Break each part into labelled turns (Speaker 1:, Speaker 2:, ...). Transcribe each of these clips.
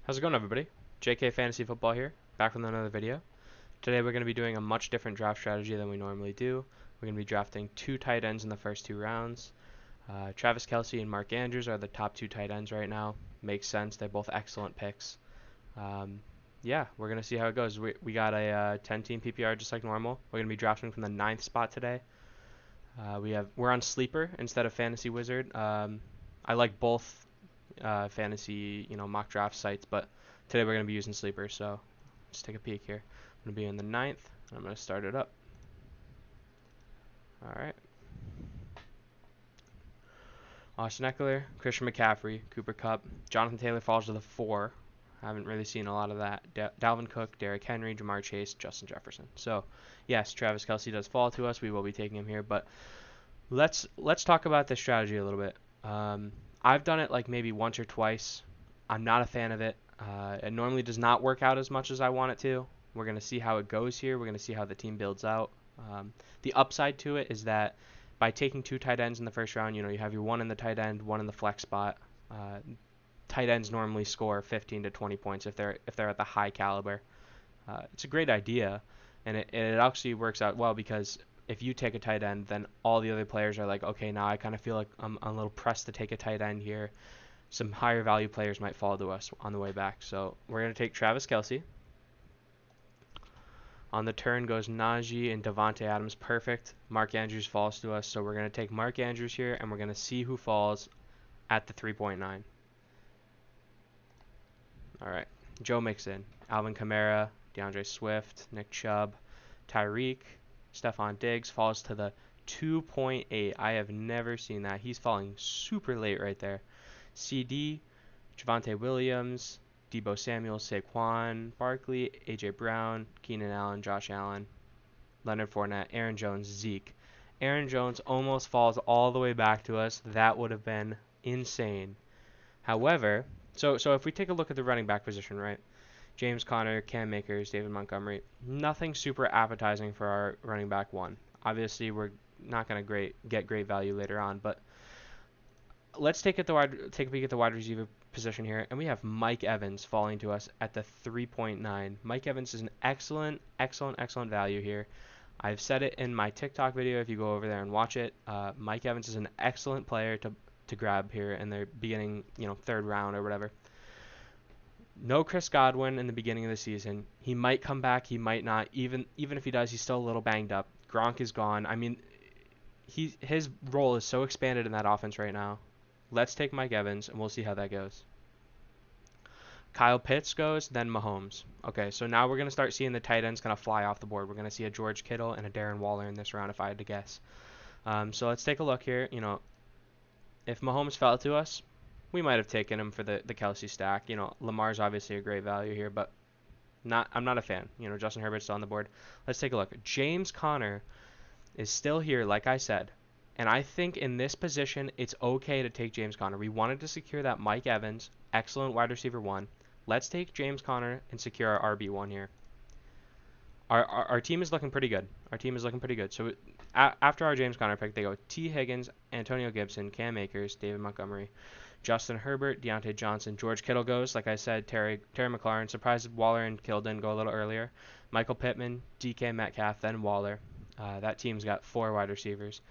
Speaker 1: How's it going, everybody? JK Fantasy Football here, back with another video. Today we're going to be doing a much different draft strategy than we normally do. We're going to be drafting two tight ends in the first two rounds. Travis Kelce and Mark Andrews are the top two tight ends right now. Makes sense. They're both excellent picks. Yeah, we're going to see how it goes. We got a 10-team PPR just like normal. We're going to be drafting from the 9th spot today. We're on Sleeper instead of Fantasy Wizard. I like both fantasy mock draft sites, but today we're going to be using Sleeper, so let's take a peek here. I'm going to be in the 9th, and I'm going to start it up. Alright. Austin Eckler, Christian McCaffrey, Cooper Kupp, Jonathan Taylor falls to the 4. I haven't really seen a lot of that. Dalvin Cook, Derrick Henry, Jamar Chase, Justin Jefferson. So, yes, Travis Kelce does fall to us. We will be taking him here, but let's talk about this strategy a little bit. I've done it like maybe once or twice. I'm not a fan of it. It normally does not work out as much as I want it to. We're going to see how it goes here. We're going to see how the team builds out. The upside to it is that by taking two tight ends in the first round, you have your one in the tight end, one in the flex spot. Tight ends normally score 15 to 20 points if they're at the high caliber. It's a great idea, and it actually works out well because if you take a tight end, then all the other players are like, okay, now I kind of feel like I'm a little pressed to take a tight end here. Some higher value players might fall to us on the way back. So we're going to take Travis Kelce. On the turn goes Najee and Davante Adams. Perfect. Mark Andrews falls to us. So we're going to take Mark Andrews here, and we're going to see who falls at the 3.9. All right. Joe Mixon, Alvin Kamara, DeAndre Swift, Nick Chubb, Tyreek, Stephon Diggs falls to the 2.8. I have never seen that. He's falling super late right there. CD, Javonte Williams, Deebo Samuel, Saquon Barkley, A.J. Brown, Keenan Allen, Josh Allen, Leonard Fournette, Aaron Jones, Zeke. Aaron Jones almost falls all the way back to us. That would have been insane. However, so if we take a look at the running back position, right? James Conner, Cam Akers, David Montgomery. Nothing super appetizing for our running back one. Obviously, we're not going to get great value later on, but let's take a peek at the wide receiver position here, and we have Mike Evans falling to us at the 3.9. Mike Evans is an excellent value here. I've said it in my TikTok video. If you go over there and watch it, Mike Evans is an excellent player to grab here in the beginning, third round or whatever. No Chris Godwin in the beginning of the season. He might come back. He might not. Even if he does, he's still a little banged up. Gronk is gone. I mean, his role is so expanded in that offense right now. Let's take Mike Evans, and we'll see how that goes. Kyle Pitts goes, then Mahomes. Okay, so now we're going to start seeing the tight ends kind of fly off the board. We're going to see a George Kittle and a Darren Waller in this round, if I had to guess. So let's take a look here. If Mahomes fell to us, we might have taken him for the Kelce stack. Lamar's obviously a great value here, but I'm not a fan. Justin Herbert's still on the board. Let's take a look. James Conner is still here, like I said. And I think in this position, it's okay to take James Conner. We wanted to secure that Mike Evans, excellent wide receiver 1. Let's take James Conner and secure our RB1 here. Our team is looking pretty good. So after our James Conner pick, they go T. Higgins, Antonio Gibson, Cam Akers, David Montgomery, Justin Herbert, Deontay Johnson, George Kittle goes. Like I said, Terry McLaurin. Surprised Waller and Kittle didn't go a little earlier. Michael Pittman, DK Metcalf, then Waller. That team's got 4 wide receivers.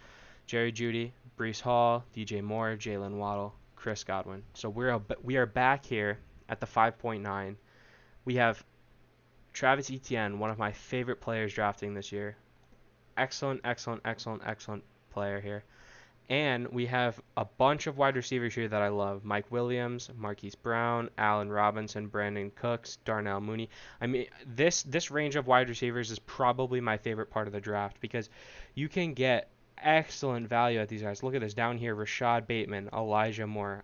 Speaker 1: Jerry Jeudy, Breece Hall, DJ Moore, Jalen Waddle, Chris Godwin. So we are back here at the 5.9. We have Travis Etienne, one of my favorite players drafting this year. Excellent player here. And we have a bunch of wide receivers here that I love. Mike Williams, Marquise Brown, Allen Robinson, Brandon Cooks, Darnell Mooney. I mean, this range of wide receivers is probably my favorite part of the draft because you can get excellent value at these guys. Look at this down here, Rashad Bateman, Elijah Moore.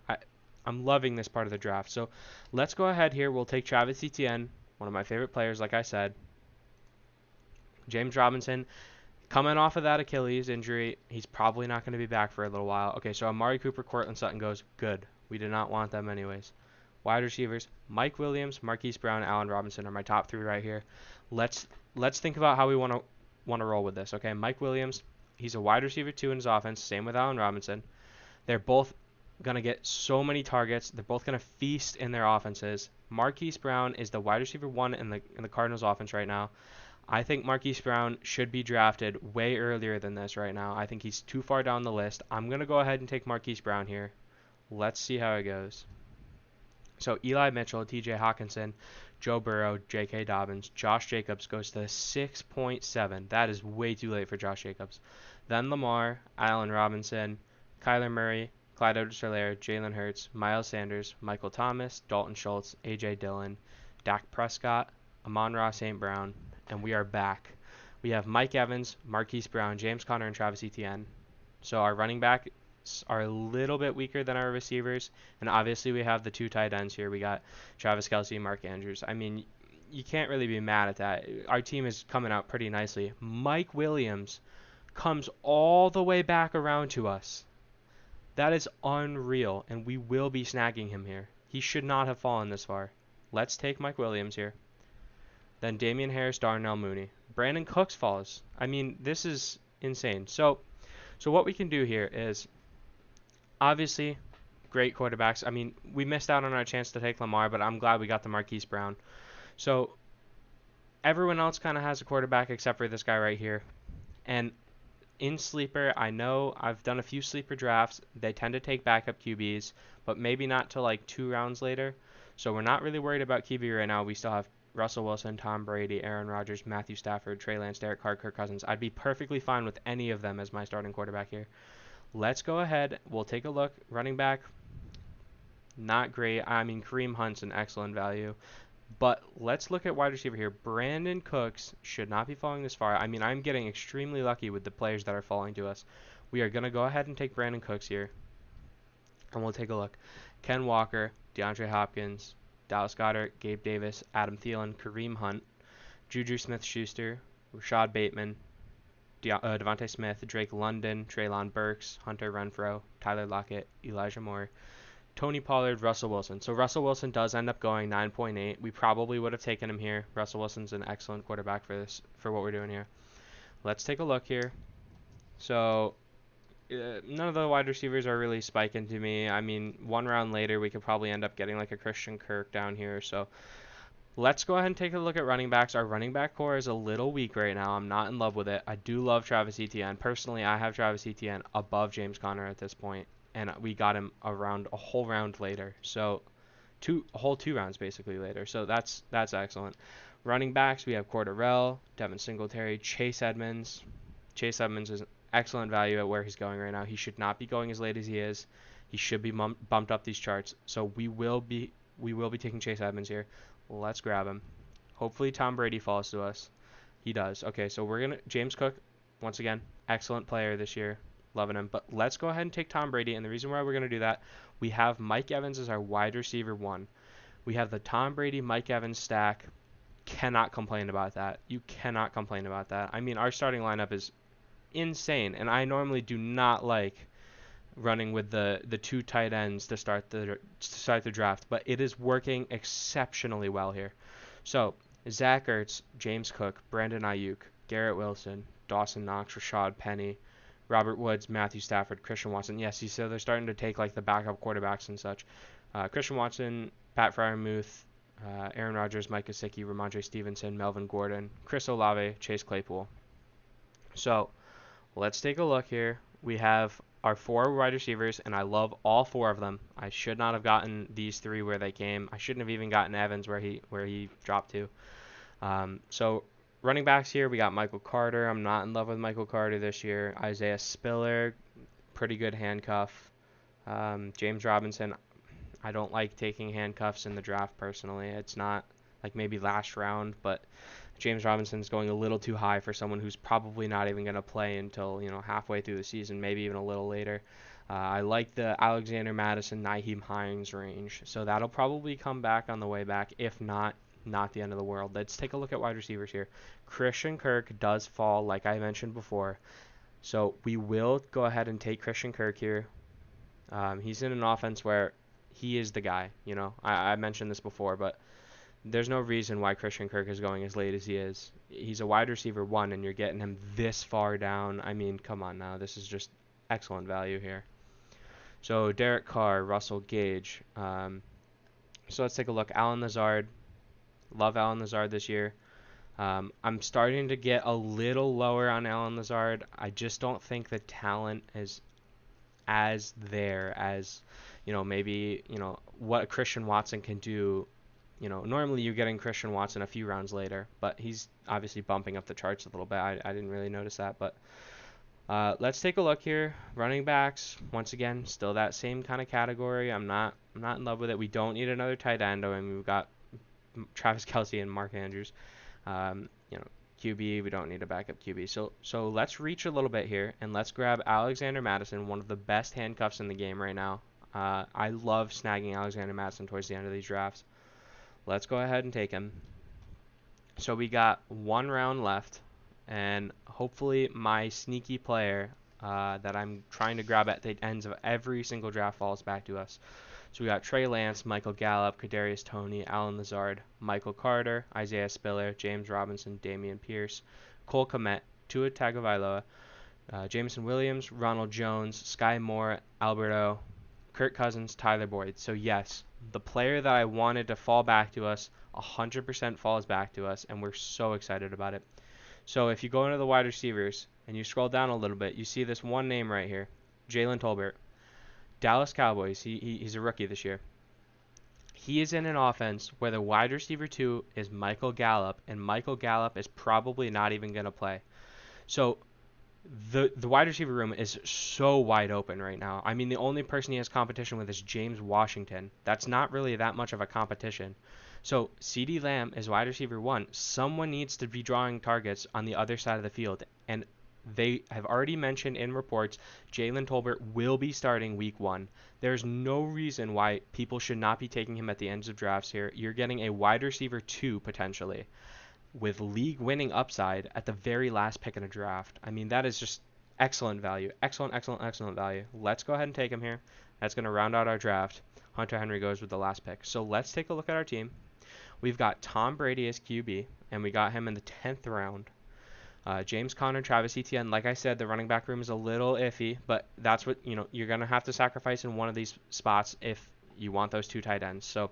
Speaker 1: I'm loving this part of the draft. So let's go ahead here. We'll take Travis Etienne, one of my favorite players, like I said. James Robinson, coming off of that Achilles injury, he's probably not going to be back for a little while. Okay, so Amari Cooper, Courtland Sutton goes. Good. We did not want them anyways. Wide receivers, Mike Williams, Marquise Brown, Allen Robinson are my top 3 right here. Let's think about how we want to roll with this. Okay, Mike Williams, he's a wide receiver 2 in his offense. Same with Allen Robinson. They're both going to get so many targets. They're both going to feast in their offenses. Marquise Brown is the wide receiver 1 in the Cardinals offense right now. I think Marquise Brown should be drafted way earlier than this right now. I think he's too far down the list. I'm going to go ahead and take Marquise Brown here. Let's see how it goes. So Eli Mitchell, TJ Hawkinson, Joe Burrow, J.K. Dobbins, Josh Jacobs goes to 6.7. That is way too late for Josh Jacobs. Then Lamar, Allen Robinson, Kyler Murray, Clyde Edwards-Helaire, Jalen Hurts, Miles Sanders, Michael Thomas, Dalton Schultz, A.J. Dillon, Dak Prescott, Amon-Ra St. Brown, and we are back. We have Mike Evans, Marquise Brown, James Conner, and Travis Etienne. So our running backs are a little bit weaker than our receivers, and obviously we have the 2 tight ends here. We got Travis Kelce and Mark Andrews. I mean, you can't really be mad at that. Our team is coming out pretty nicely. Mike Williams comes all the way back around to us. That is unreal, and we will be snagging him here. He should not have fallen this far. Let's take Mike Williams here. Then Damian Harris, Darnell Mooney. Brandon Cooks falls. I mean, this is insane. So what we can do here is, obviously, great quarterbacks. I mean, we missed out on our chance to take Lamar, but I'm glad we got the Marquise Brown. So everyone else kind of has a quarterback except for this guy right here. And in Sleeper, I know I've done a few Sleeper drafts. They tend to take backup QBs, but maybe not till like 2 rounds later. So we're not really worried about QB right now. We still have Russell Wilson, Tom Brady, Aaron Rodgers, Matthew Stafford, Trey Lance, Derek Carr, Kirk Cousins. I'd be perfectly fine with any of them as my starting quarterback here. Let's go ahead. We'll take a look. Running back, not great. I mean, Kareem Hunt's an excellent value. But let's look at wide receiver here. Brandon Cooks should not be falling this far. I mean, I'm getting extremely lucky with the players that are falling to us. We are going to go ahead and take Brandon Cooks here. And we'll take a look. Ken Walker, DeAndre Hopkins, Dallas Goedert, Gabe Davis, Adam Thielen, Kareem Hunt, Juju Smith-Schuster, Rashad Bateman, Devontae Smith, Drake London, Treylon Burks, Hunter Renfrow, Tyler Lockett, Elijah Moore, Tony Pollard, Russell Wilson. So Russell Wilson does end up going 9.8. We probably would have taken him here. Russell Wilson's an excellent quarterback for what we're doing here. Let's take a look here. So none of the wide receivers are really spiking to me. I mean, 1 round later, we could probably end up getting like a Christian Kirk down here. So let's go ahead and take a look at running backs. Our running back core is a little weak right now. I'm not in love with it. I do love Travis Etienne. Personally, I have Travis Etienne above James Conner at this point, and we got him around a whole round later. So a whole 2 rounds basically later. So that's excellent. Running backs, we have Cordarrelle, Devin Singletary, Chase Edmonds. Chase Edmonds is excellent value at where he's going right now. He should not be going as late as he is. He should be bumped up these charts. So we will be taking Chase Edmonds here. Let's grab him. Hopefully Tom Brady falls to us. He does. Okay, so we're gonna James Cook, once again, excellent player this year. Loving him. But let's go ahead and take Tom Brady. And the reason why we're gonna do that, we have Mike Evans as our wide receiver 1. We have the Tom Brady Mike Evans stack. Cannot complain about that. You cannot complain about that. I mean, our starting lineup is insane, and I normally do not like running with the 2 tight ends to start the draft, but it is working exceptionally well here. So Zach Ertz, James Cook, Brandon Ayuk, Garrett Wilson, Dawson Knox, Rashad Penny, Robert Woods, Matthew Stafford, Christian Watson. Yes, so they're starting to take like the backup quarterbacks and such. Christian Watson, Pat Freiermuth, Aaron Rodgers, Mike Gesicki, Ramondre Stevenson, Melvin Gordon, Chris Olave, Chase Claypool. So let's take a look here. We have our 4 wide receivers, and I love all 4 of them. I should not have gotten these 3 where they came. I shouldn't have even gotten Evans where he dropped to. So running backs here, we got Michael Carter. I'm not in love with Michael Carter this year. Isaiah Spiller, pretty good handcuff. James Robinson, I don't like taking handcuffs in the draft personally. It's not like maybe last round, but James Robinson's going a little too high for someone who's probably not even going to play until, halfway through the season, maybe even a little later. I like the Alexander Madison, Nyheim Hines range, so that'll probably come back on the way back. If not the end of the world. Let's take a look at wide receivers here. Christian Kirk does fall, like I mentioned before, so we will go ahead and take Christian Kirk here. He's in an offense where he is the guy. I mentioned this before, but there's no reason why Christian Kirk is going as late as he is. He's a wide receiver 1, and you're getting him this far down. I mean, come on now. This is just excellent value here. So Derek Carr, Russell Gage. So let's take a look. Allen Lazard. Love Allen Lazard this year. I'm starting to get a little lower on Allen Lazard. I just don't think the talent is as there as, maybe, what Christian Watson can do. Normally you're getting Christian Watson a few rounds later, but he's obviously bumping up the charts a little bit. I didn't really notice that, but let's take a look here. Running backs, once again, still that same kind of category. I'm not in love with it. We don't need another tight end. I mean, we've got Travis Kelce and Mark Andrews. Um, you know, QB, we don't need a backup QB. So let's reach a little bit here and let's grab Alexander Madison, one of the best handcuffs in the game right now. I love snagging Alexander Madison towards the end of these drafts. Let's go ahead and take him. So we got one round left, and hopefully my sneaky player that I'm trying to grab at the ends of every single draft falls back to us. So we got Trey Lance, Michael Gallup, Kadarius Toney, Allen Lazard, Michael Carter, Isaiah Spiller, James Robinson, Dameon Pierce, Cole Kmet, Tua Tagovailoa, Jameson Williams, Ronald Jones, Sky Moore, Alberto, Kirk Cousins, Tyler Boyd. So yes, the player that I wanted to fall back to us 100% falls back to us, and we're so excited about it. So if you go into the wide receivers and you scroll down a little bit, you see this one name right here, Jalen Tolbert. Dallas Cowboys, he's a rookie this year. He is in an offense where the wide receiver 2 is Michael Gallup, and Michael Gallup is probably not even going to play. So the wide receiver room is so wide open right now. I mean, the only person he has competition with is James Washington. That's not really that much of a competition. So CeeDee Lamb is wide receiver 1. Someone needs to be drawing targets on the other side of the field, and they have already mentioned in reports Jalen Tolbert will be starting week 1. There's no reason why people should not be taking him at the ends of drafts here. You're getting a wide receiver 2 potentially with league winning upside at the very last pick in a draft. I mean, that is just excellent value. Excellent value. Let's go ahead and take him here. That's going to round out our draft. Hunter Henry goes with the last pick. So let's take a look at our team. We've got Tom Brady as QB, and we got him in the 10th round. James Conner, Travis Etienne. Like I said, the running back room is a little iffy, but that's what, you're going to have to sacrifice in one of these spots if you want those 2 tight ends. So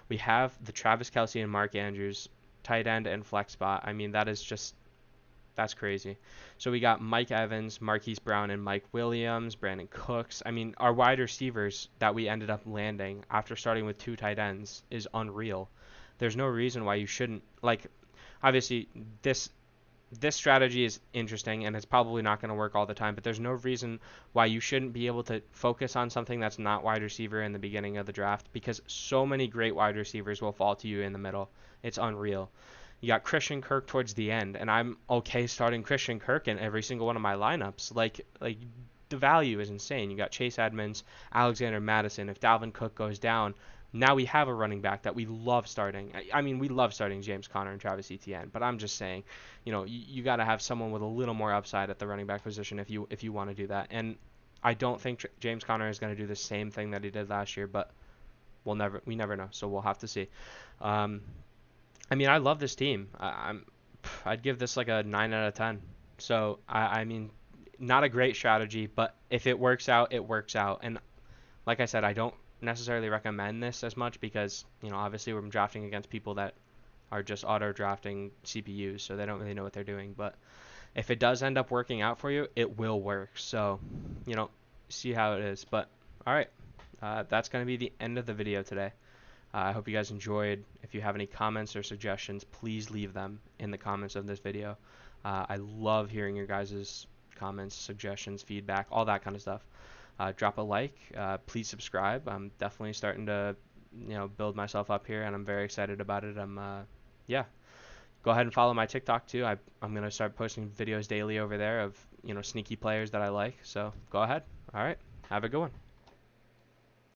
Speaker 1: we have the Travis Kelce and Mark Andrews tight end and flex spot. I mean, that's crazy. So we got Mike Evans, Marquise Brown, and Mike Williams, Brandon Cooks. I mean, our wide receivers that we ended up landing after starting with 2 tight ends is unreal. There's no reason why you shouldn't, obviously this strategy is interesting and it's probably not going to work all the time, but there's no reason why you shouldn't be able to focus on something that's not wide receiver in the beginning of the draft, because so many great wide receivers will fall to you in the middle. It's unreal. You got Christian Kirk towards the end, and I'm okay starting Christian Kirk in every single one of my lineups. Like the value is insane. You got Chase Edmonds, Alexander Madison. If Dalvin Cook goes down, now we have a running back that we love starting. I mean, we love starting James Conner and Travis Etienne, but I'm just saying, you got to have someone with a little more upside at the running back position if you want to do that. And I don't think James Conner is going to do the same thing that he did last year, but we never know. So we'll have to see. I mean, I love this team. I'd give this like a 9 out of 10. So I mean, not a great strategy, but if it works out, it works out. And like I said, I don't necessarily recommend this as much because, obviously we're drafting against people that are just auto drafting CPUs, so they don't really know what they're doing. But if it does end up working out for you, it will work. So, see how it is. But all right, that's going to be the end of the video today. I hope you guys enjoyed. If you have any comments or suggestions, please leave them in the comments of this video. I love hearing your guys' comments, suggestions, feedback, all that kind of stuff. Drop a like. Please subscribe. I'm definitely starting to, build myself up here, and I'm very excited about it. Yeah. Go ahead and follow my TikTok too. I'm gonna start posting videos daily over there of, sneaky players that I like. So go ahead. All right. Have a good one.